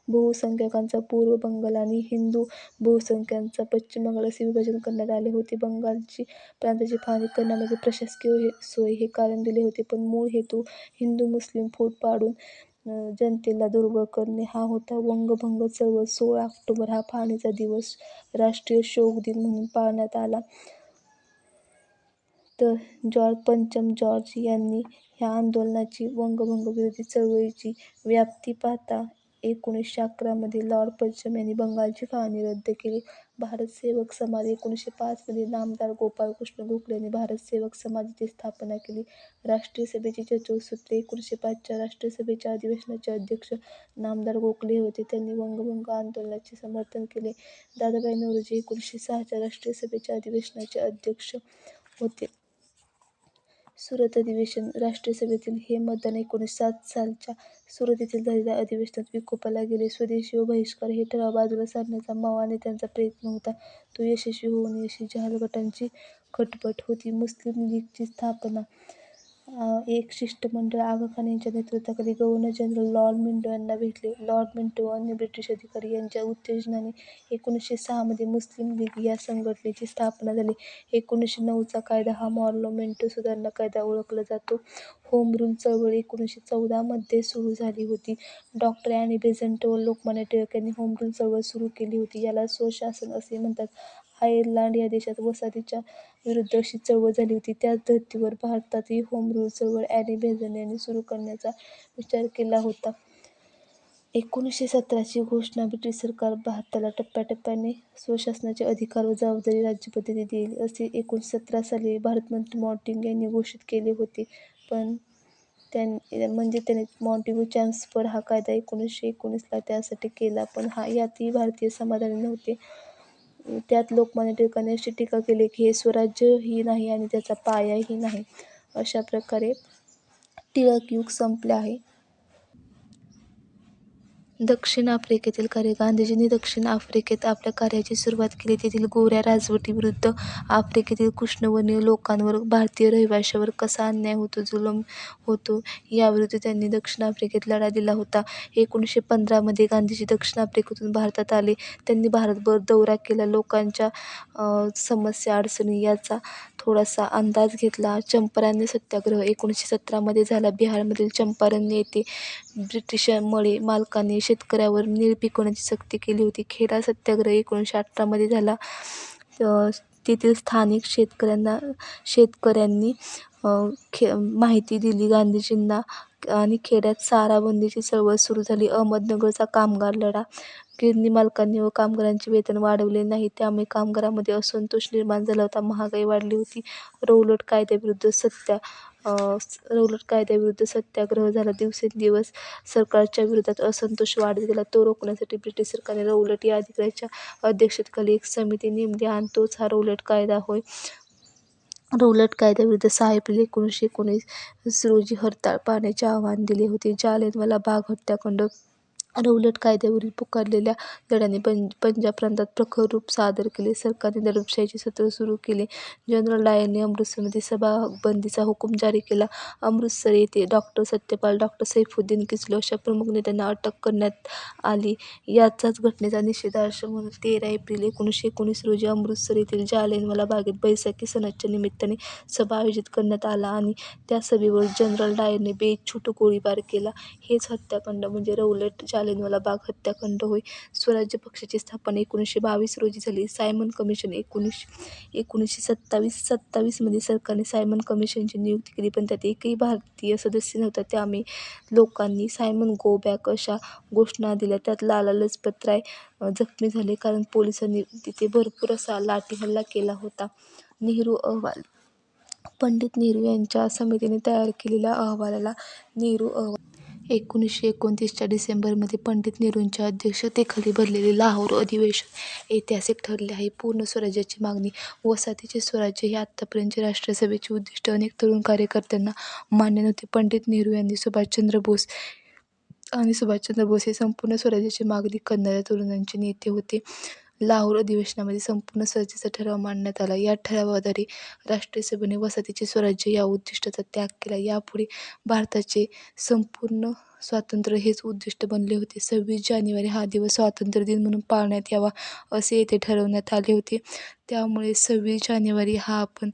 A: बहुसंख्याकांचा पूर्व बंगाल आणि हिंदू बहुसंख्याकांचा पश्चिम बंगाल असे विभाजन करण्यात आले होते. बंगालची प्रांताची फाळणी करण्यामागे प्रशासकीय सोय हे कारण दिले होते, पण मूळ हेतू हिंदू-मुस्लिम फूट पाडून जनतेला दुर्बळ करणे हा होता. वंगभंग चळवळ 16 ऑक्टोबर हा फाळणीचा दिवस राष्ट्रीय शोक दिन म्हणून पाळण्यात आला. तर पंचम जॉर्ज यांनी ह्या आंदोलनाची वंगभंग विरोधी चळवळीची व्याप्ती पाहता 1911 मध्ये लॉर्ड पंचम यांनी बंगालची फाळणी रद्द केली. भारत सेवक समाज 1905 मध्ये नामदार गोपाळकृष्ण गोखले यांनी भारत सेवक समाजाची स्थापना केली. राष्ट्रीय सभेची चतुसूत्रे 1905 च्या राष्ट्रीय सभेच्या अधिवेशनाचे अध्यक्ष नामदार गोखले हे होते. त्यांनी वंगभंग आंदोलनाचे समर्थन केले. दादाभाई नौरोजी 1906 च्या राष्ट्रीय सभेच्या अधिवेशनाचे अध्यक्ष होते. सुरत अधिवेशन राष्ट्रीय सभेतील हे मतदान 1907 सालच्या सुरत येथील झालेल्या अधिवेशनात विकोपाला गेले. स्वदेशी व बहिष्कार हे ठराव बाजूला सारण्याचा मवाळ नेत्यांचा प्रयत्न होता. तो यशस्वी होऊ नये अशी जहाल गटांची खटपट होती. मुस्लिम लीगची स्थापना एक शिष्टमंडळ आगा खान यांच्या नेतृत्वाखाली गव्हर्नर जनरल लॉर्ड मिंटो यांना भेटले. लॉर्ड मिंटो व अन्य ब्रिटिश अधिकारी यांच्या उत्तेजनाने 1906 मध्ये मुस्लिम लीग या संघटनेची स्थापना झाली. 1909 चा कायदा हा मॉर्लो-मिंटो सुधारणा कायदा ओळखला जातो. होम रूल चळवळ 1914 मध्ये सुरू झाली होती. डॉ. ॲनी बेझंट व लोकमान्य टिळक यांनी होम रूल चळवळ सुरू केली होती. याला स्वशासन असे म्हणतात. आयर्लंड या देशात वसाहतीच्या विरुद्ध अशी चळवळ झाली होती. त्याच धर्तीवर भारतातही होम रूल चळवळ ॲनी बेझंट यांनी सुरू करण्याचा विचार केला होता. 1917 ची घोषणा ब्रिटिश सरकार भारताला टप्प्याटप्प्याने स्वशासनाचे अधिकार व जबाबदारी राज्यपद्धती देईल असे 1917 साली भारतमंत्री मॉन्टिग्यू यांनी घोषित केले होते. पण त्याने मॉन्टिग्यू ट्रान्सफर हा कायदा 1919 ला त्यासाठी केला, पण यातही भारतीय समाधानी नव्हते. त्यात लोकमान्य टिळकांनी अशी टीका केली की हे स्वराज्यही नाही आणि त्याचा पायाही नाही. अशा प्रकारे टिळक युग संपले आहे. दक्षिण आफ्रिकेतील कार्य गांधीजींनी दक्षिण आफ्रिकेत आपल्या कार्याची सुरुवात केली. तेथील गोऱ्या राजवटीविरुद्ध आफ्रिकेतील कृष्णवर्णीय लोकांवर, भारतीय रहिवाशांवर कसा अन्याय होतो, जुलूम होतो याविरुद्ध त्यांनी दक्षिण आफ्रिकेत लढा दिला होता. 1915 मध्ये गांधीजी दक्षिण आफ्रिकेतून भारतात आले. त्यांनी भारतभर दौरा केला. लोकांच्या समस्या अडचणी याचा थोडासा अंदाज घेतला. चंपारण्य सत्याग्रह 1917 मध्ये झाला. बिहारमधील चंपारण येथे ब्रिटिश मळे मालकांनी शेतकऱ्यावर नीळ पिकवण्याची सक्ती केली होती. खेडा सत्याग्रह 1918 मध्ये झाला. तेथील स्थानिक शेतकऱ्यांनी माहिती दिली गांधीजींना आणि खेड्यात सारा बंदीची चळवळ सुरू झाली. अहमदनगरचा कामगार लढा गिरणी मालकांनी व कामगारांचे वेतन वाढवले नाही, त्यामुळे कामगारांमध्ये असंतोष निर्माण झाला होता. महागाई वाढली होती. रौलट कायद्याविरुद्ध सत्याग्रह झाला. दिवसेंदिवस सरकारच्या विरोधात असंतोष वाढत गेला. तो रोखण्यासाठी ब्रिटिश सरकारने रौलट या अधिकाऱ्याच्या अध्यक्षतेखाली एक समिती नेमली आणि तोच हा रौलट कायदा होय. रौलट कायद्याविरुद्ध 6 एप्रिल 1919 रोजी हरताळ पाळण्याचे आवाहन दिले होते. जालियनवाला बाग हत्याकांड रौलट कायद्यावरील पुकारलेल्या लढ्याने पंजाब प्रांतात प्रखर रूप सादर केले. सरकारने दडपशाहीचे सत्र सुरू केले. जनरल डायरने अमृतसरमध्ये सभाबंदीचा हुकूम जारी केला. अमृतसर येथे डॉ. सत्यपाल, डॉ. सैफुद्दीन किचलू अशा प्रमुख नेत्यांना अटक करण्यात आली. याचाच घटनेचा निषेधार्थ म्हणून 13 एप्रिल 1919 रोजी अमृतसर येथील जालियनवाला बागेत बैसाखी सणाच्या निमित्ताने सभा आयोजित करण्यात आला आणि त्या सभेवर जनरल डायरने बेछूट गोळीबार केला. हेच हत्याकांड म्हणजे रौलट जालियनवाला बाग हत्याकांड होय. स्वराज्य पक्षाची स्थापना 1922 रोजी झाली. सायमन कमिशन 1927 मध्ये सरकारने सायमन कमिशनची नियुक्ती केली, पण त्यात एकही भारतीय सदस्य नव्हता. त्यामुळे लोकांनी सायमन गो बॅक अशा घोषणा दिल्या. त्यात लाला लजपत राय जखमी झाले, कारण पोलिसांनी तिथे भरपूर असा लाठीहल्ला केला होता. नेहरू अहवाल. पंडित नेहरू यांच्या समितीने तयार केलेल्या अहवालाला नेहरू अहवाल 1929च्या डिसेंबरमध्ये पंडित नेहरूंच्या अध्यक्षतेखाली भरलेले लाहोर अधिवेशन ऐतिहासिक ठरले आहे. पूर्ण स्वराज्याची मागणी, वसाहतीचे स्वराज्य हे आतापर्यंतचे राष्ट्रसभेचे उद्दिष्ट अनेक तरुण कार्यकर्त्यांना मान्य नव्हते. पंडित नेहरू यांनी सुभाषचंद्र बोस हे संपूर्ण स्वराज्याची मागणी करणाऱ्या तरुणांचे नेते होते. लाहोर अधिवेशनामध्ये संपूर्ण स्वराज्याचा ठराव मांडण्यात आला. या ठरावाद्वारे राष्ट्रीय सभेने वसाहतीचे स्वराज्य या उद्दिष्टाचा त्याग केला. यापुढे भारताचे संपूर्ण स्वातंत्र्य हेच उद्दिष्ट बनले होते. 26 जानेवारी हा दिवस स्वातंत्र्य दिन म्हणून पाळण्यात यावा असे येथे ठरवण्यात आले होते. त्यामुळे 26 जानेवारी हा आपण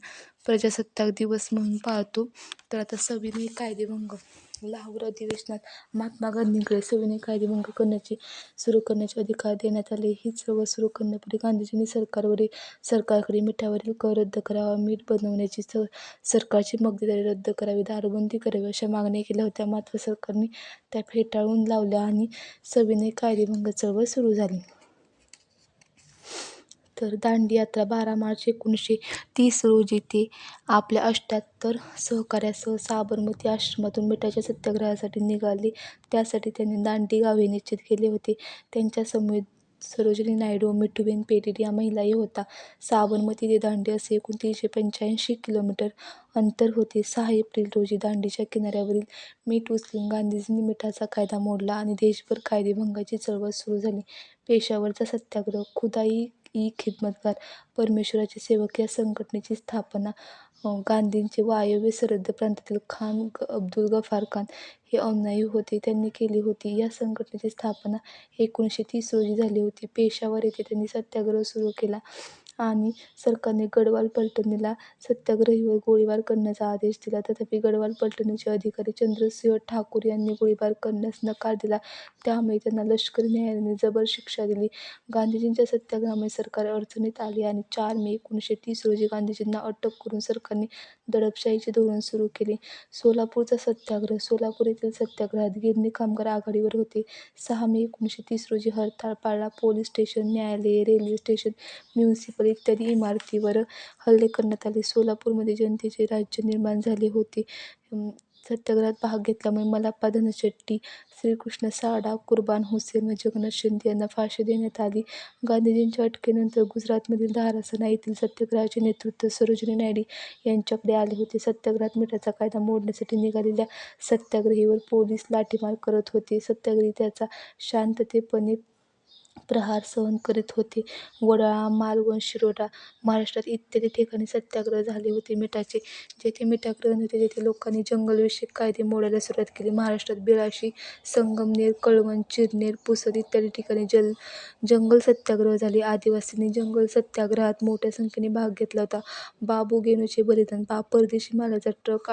A: प्रजासत्ताक दिवस म्हणून पाळतो. तर आता सविनय कायदेभंग. लाहोर अधिवेशनात महात्मा गांधींकडे सविनय कायदेभंग सुरू करण्याचे अधिकार देण्यात आले. ही चळवळ सुरू करण्यापूर्वी गांधीजींनी सरकारकडे मिठावरील कर रद्द करावा, मीठ बनवण्याची सरकारची मक्तेदारी रद्द करावी, दारूबंदी करावी अशा मागण्या केल्या होत्या. मात्र सरकारने त्या फेटाळून लावल्या आणि सविनय कायदेभंग चळवळ सुरू झाली. तर दांडी यात्रा 12 मार्च 1930 रोजी ते आपल्या 78 सहकाऱ्यासह साबरमती आश्रमातून मिठाच्या सत्याग्रहासाठी निघाले. त्यासाठी त्यांनी दांडी गाव हे निश्चित केले होते. त्यांच्या समवेत सरोजिनी नायडू, मिठूबेन पेरीर या महिलाही होता. साबरमती ते दांडी असे एकूण 385 किलोमीटर अंतर होते. 6 एप्रिल रोजी दांडीच्या किनाऱ्यावरील मीठ उचलून गांधीजींनी मिठाचा कायदा मोडला आणि देशभर कायदेभंगाची चळवळ सुरू झाली. पेशावरचा सत्याग्रह. खुदाई-ई-खिदमतगार, परमेश्वराचे सेवक या संघटनेची स्थापना गांधींचे वायव्य सरहद्द प्रांतातील खान अब्दुल गफार खान हे अनुयायी होते त्यांनी केली होती. या संघटनेची स्थापना 1930 रोजी झाली होती. पेशावर येथे त्यांनी सत्याग्रह सुरू केला आणि सरकारने गढवाल पलटणीला सत्याग्रहीवर गोळीबार करण्याचा आदेश दिला. तथापि गढवाल पलटणीचे अधिकारी चंद्रसिंह ठाकूर यांनी गोळीबार करण्यास नकार दिला. त्यामुळे त्यांना लष्करी न्यायालयाने जबर शिक्षा दिली. गांधीजींच्या सत्याग्रहामुळे सरकार अडचणीत आले आणि 4 मे 1930 रोजी गांधीजींना अटक करून सरकारने दडपशाहीचे धोरण सुरू केले. सोलापूरचा सत्याग्रह. सोलापूर येथील सत्याग्रहात गिरणी कामगार आघाडीवर होते. 6 मे 1930 रोजी हरताळ पाळला. पोलीस स्टेशन, न्यायालये, रेल्वे स्टेशन, म्युनिसिपल इत्यादी इमारतींवर हल्ले करण्यात आले. सोलापूरमध्ये जनतेचे राज्य निर्माण झाले होते. सत्याग्रहात भाग घेतल्यामुळे मल्लाप्पा धनशेट्टी, श्रीकृष्ण साडा, कुर्बान हुसेन व जगन्नाथ शिंदे यांना फाशी देण्यात आली. गांधीजींच्या अटकेनंतर गुजरातमधील धारासणा येथील सत्याग्रहाचे नेतृत्व सरोजिनी नायडू यांच्याकडे आले होते. सत्याग्रहात मिठाचा कायदा मोडण्यासाठी निघालेल्या सत्याग्रहीवर पोलीस लाठीमार करत होते. सत्याग्रही त्याचा शांततेपणे प्रहार सहन करीत होते. वडाळा, मालवण, शिरोडा, महाराष्ट्रात इत्यादी ठिकाणी सत्याग्रह झाले होते. मिठाचे. जेथे मिठाग्रह नव्हते तेथे लोकांनी जंगलविषयक कायदे मोडायला सुरुवात केली. महाराष्ट्रात बिळाशी, संगमनेर, कळवण, चिरनेर, पुसद इत्यादी ठिकाणी जंगल सत्याग्रह झाले. आदिवासींनी जंगल सत्याग्रहात मोठ्या संख्येने भाग घेतला होता. बाबू गेनूचे बलिदान. परदेशी मालाचा ट्रक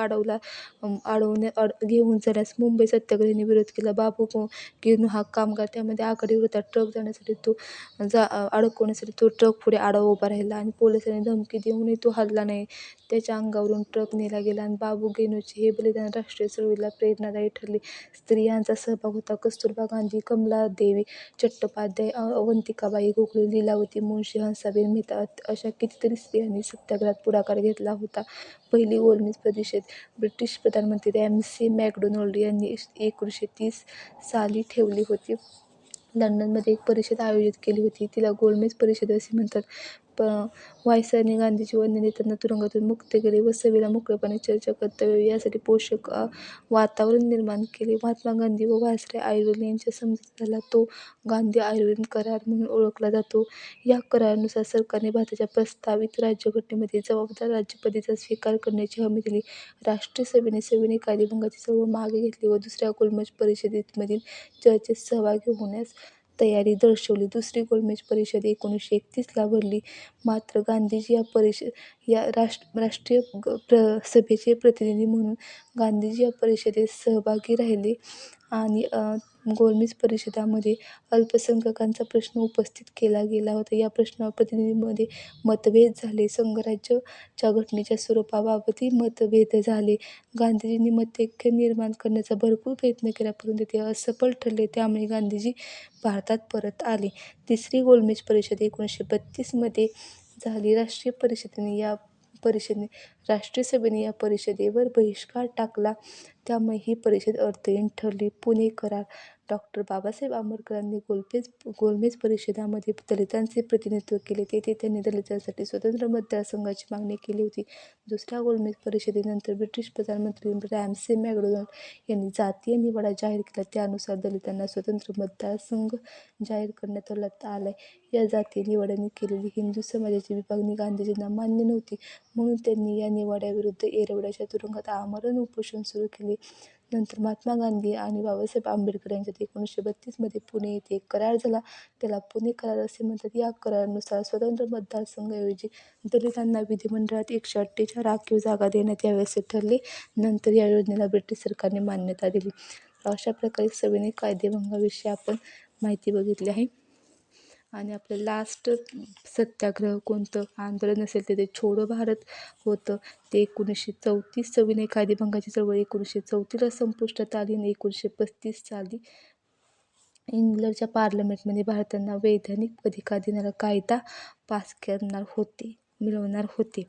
A: घेऊन जाण्यास मुंबई सत्याग्रहींनी विरोध केला. बाबू गेनू हा कामगार, त्यामध्ये आघाडीवर होता. ट्रक अडकवण्यासाठी तो ट्रक पुढे आडवा उभा राहिला आणि पोलिसांनी धमकी देऊनही तो हलला नाही. त्याच्या अंगावरून ट्रक नेला गेला आणि बाबू गेनूचे हे बलिदान राष्ट्रीय चळवळीला प्रेरणादायी ठरले. स्त्रियांचा सहभाग होता. कस्तुरबा गांधी, कमलादेवी चट्टोपाध्याय, अवंतिकाबाई गोखले, लीलावती, मुन्शी, हंसाबेन मेहता अशा कितीतरी स्त्रियांनी सत्याग्रहात पुढाकार घेतला होता. पहिली गोलमेज परिषद. ब्रिटिश प्रधानमंत्री रॅमसे मॅकडोनाल्ड यांनी 1930 साली ठेवली होती. लंडनमध्ये एक परिषद आयोजित केली होती. तिला गोलमेज परिषद असे म्हणतात. व्हायसरायांनी गांधीजी व अन्य नेत्यांना तुरुंगातून मुक्त केले व सभेला मोकळेपणे चर्चा करता यावी यासाठी पोषक वातावरण निर्माण केले. महात्मा गांधी व व्हायसराय आयुर्वेद यांच्या समझोता तो गांधी आयुर्वेद करार म्हणून ओळखला जातो. या करारानुसार सरकारने भारताच्या प्रस्तावित राज्यघटनेमध्ये जबाबदार राज्यपदेचा स्वीकार करण्याची हमी दिली. राष्ट्रीय सभेने सविनय कायदेभंगाची चळवळ मागे घेतली व दुसऱ्या गोलमेज परिषदेमधील चर्चेत सहभागी होण्यास तयारी दर्शवली. दुसरी गोलमेज परिषद 1931 ला भरली. मात्र गांधीजी या राष्ट्रीय सभेचे प्रतिनिधी म्हणून गांधीजी या परिषदेत सहभागी राहिले आणि गोलमेज परिषदेमध्ये अल्पसंख्याकांचा प्रश्न उपस्थित केला गेला होता. या प्रश्नावर प्रतिनिधींमध्ये मतभेद झाले. संघराज्याच्या घटनेच्या स्वरूपाबाबतही मतभेद झाले. गांधीजींनी मतैक्य निर्माण करण्याचा भरपूर प्रयत्न केला, परंतु ते असफल ठरले. त्यामुळे गांधीजी भारतात परत आले. तिसरी गोलमेज परिषद 1932 मध्ये झाली. राष्ट्रीय सभेने या परिषदेवर बहिष्कार टाकला. त्यामुळे ही परिषद अर्थहीन ठरली. पुणे करार. डॉ. बाबासाहेब आंबेडकरांनी गोलमेज परिषदेमध्ये दलितांचे प्रतिनिधित्व केले. तेथे त्यांनी दलितांसाठी स्वतंत्र मतदारसंघाची मागणी केली होती. दुसऱ्या गोलमेज परिषदेनंतर ब्रिटिश प्रधानमंत्री रॅमसे मॅकडोनाल्ड यांनी जातीय निवाडा जाहीर केला. त्यानुसार दलितांना स्वतंत्र मतदारसंघ जाहीर करण्यात आलाय. या जातीय निवाड्याने केलेली हिंदू समाजाची विभागणी गांधीजींना मान्य नव्हती, म्हणून त्यांनी या निवाड्याविरुद्ध येरवड्याच्या तुरुंगात आमरण उपोषण सुरू केले. नंतर महात्मा गांधी आणि बाबासाहेब आंबेडकर यांच्यात 1932 मध्ये पुणे येथे एक करार झाला. त्याला पुणे करार असे म्हणतात. या करारानुसार स्वतंत्र मतदारसंघाऐवजी दलितांना विधिमंडळात 148 राखीव जागा देण्यात याव्या असे ठरले. नंतर या योजनेला ब्रिटिश सरकारने मान्यता दिली. अशा प्रकारे सविनय कायदेभंगाविषयी आपण माहिती बघितली आहे. आणि आपलं लास्ट सत्याग्रह कोणतं आंदोलन असेल ते छोडो भारत होतं. ते 1934 सविनय कायदेभंगाची चळवळ 1934ला संपुष्टात आली आणि 1935 साली इंग्लंडच्या पार्लमेंटमध्ये भारताला वैधानिक अधिकार देणारा कायदा पास मिळवणार होते.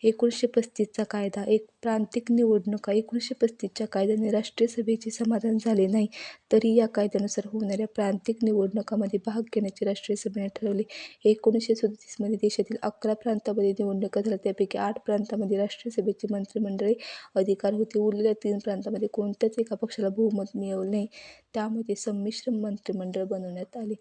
A: 1935चा कायदा. एक प्रांतिक निवडणुका. 1935च्या कायद्याने राष्ट्रीय सभेचे समाधान झाले नाही, तरी या कायद्यानुसार होणाऱ्या प्रांतिक निवडणुकांमध्ये भाग घेण्याचे राष्ट्रीय सभेने ठरवले. 1937 मध्ये देशातील 11 प्रांतांमध्ये निवडणुका झाल्या. त्यापैकी 8 प्रांतांमध्ये राष्ट्रीय सभेचे मंत्रिमंडळी अधिकार होते. उरलेल्या 3 प्रांतांमध्ये कोणत्याच एका पक्षाला बहुमत मिळाले नाही. त्यामुळे ते संमिश्र मंत्रिमंडळ बनवण्यात आले.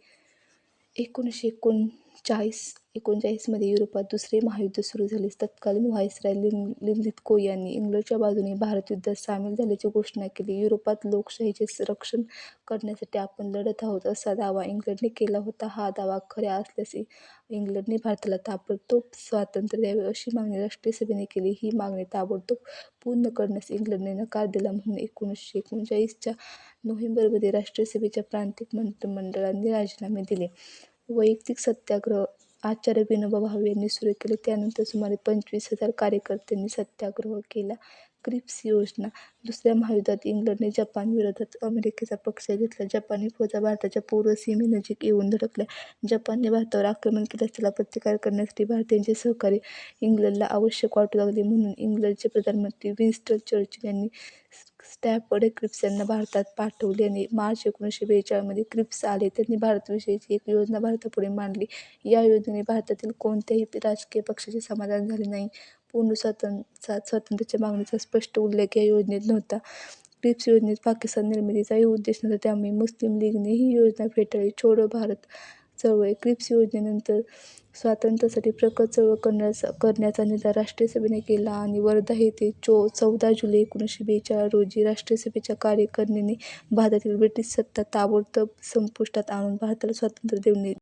A: 1939 मध्ये युरोपात दुसरे महायुद्ध सुरू झाले. तत्कालीन व्हायसराय लिन्लिथगो यांनी इंग्लंडच्या बाजूने भारत युद्धात सामील झाल्याची घोषणा केली. युरोपात लोकशाहीचे रक्षण करण्यासाठी आपण लढत आहोत असा दावा इंग्लंडने केला होता. हा दावा खरा असल्यास इंग्लंडने भारताला ताबडतोब स्वातंत्र्य द्यावे अशी मागणी राष्ट्रीय सभेने केली. ही मागणी ताबडतोब पूर्ण करण्यास इंग्लंडने नकार दिला, म्हणून 1939च्या नोव्हेंबरमध्ये राष्ट्रीय सभेच्या प्रांतिक मंत्रिमंडळांनी राजीनामे दिले. वैयक्तिक सत्याग्रह. आचार्य विनोबा भावे यांनी सुरू केले. त्यानंतर सुमारे 25,000 कार्यकर्त्यांनी सत्याग्रह केला. क्रिप्स योजना. दुसऱ्या महायुद्धात इंग्लंडने जपान विरोधात अमेरिकेचा पक्ष घेतला. जपानी फौजा भारताच्या पूर्व सीमेनजीक येऊन धडकल्या. जपानने भारतावर आक्रमण केल्यास त्याला प्रतिकार करण्यासाठी भारतीयांचे सहकार्य इंग्लंडला आवश्यक वाटू लागले. म्हणून इंग्लंडचे प्रधानमंत्री विन्स्टन चर्चिल यांनी स्टॅफर्ड क्रिप्स यांना भारतात पाठवले आणि मार्च 1942 मध्ये क्रिप्स आले. त्यांनी भारताविषयीची एक योजना भारतापुढे मांडली. या योजनेने भारतातील कोणत्याही राजकीय पक्षाचे समाधान झाले नाही. पूर्ण स्वातंत्र्याच्या मागणीचा स्पष्ट उल्लेख या योजनेत नव्हता. क्रिप्स योजनेत पाकिस्तान निर्मितीचाही उद्देश नव्हता. त्यामुळे मुस्लिम लीगने ही योजना फेटाळली. छोडो भारत चळवळ. क्रिप्स योजनेनंतर स्वातंत्र्यासाठी प्रखर चळवळ करण्याचा निर्धार राष्ट्रीय सभेने केला आणि वर्धा येथे 14 जुलै 1942 रोजी राष्ट्रीय सभेच्या कार्यकारिणीने भारतातील ब्रिटिश सत्ता ताबडतोब संपुष्टात आणून भारताला स्वातंत्र्य देऊन